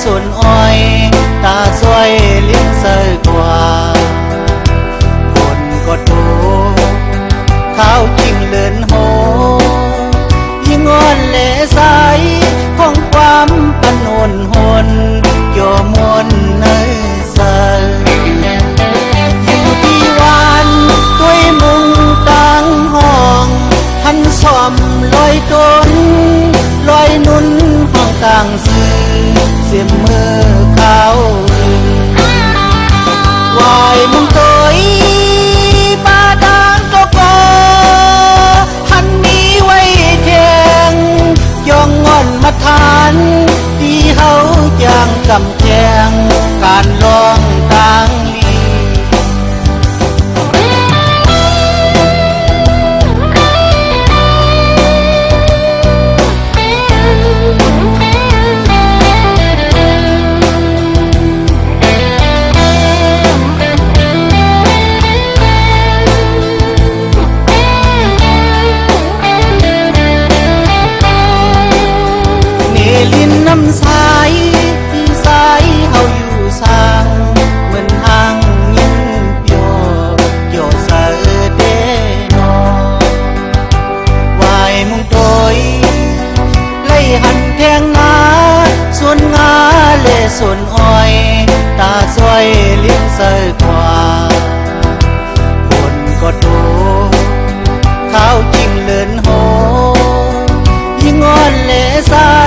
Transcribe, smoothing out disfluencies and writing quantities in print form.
ส่วนอ้อยตาสวยเลี้ยงเสยกว่าคนก็โตข้าวจริงเลินโหยิ่งอ่อนเลใสของความปนนหนเกี่ยวมวนเนยใสอยู่ที่วันด้วยมุงตังห้องหันซ่อมลอยต้นลอยนุ่นห้องต่างสื่อเสียมือเขาวายมุงตัวปาดางก็ก็หันมีไว้แทงย่องงอนมาทานที่เฮาอย่างกำแจงการลองต่างลีลินน้ำสายที่สายเฮาอยู่สร้างเหมือนหางยินเปียวเกี่ยวเสเดนอวายมุงโตยไล่หันแทงงาส่วนงาเลส่วนอ้อยตาสวยเลี้ยงเสยกว่าคนก็โตข้าวจริงเลินโหยิ่งอ่อนเลสาย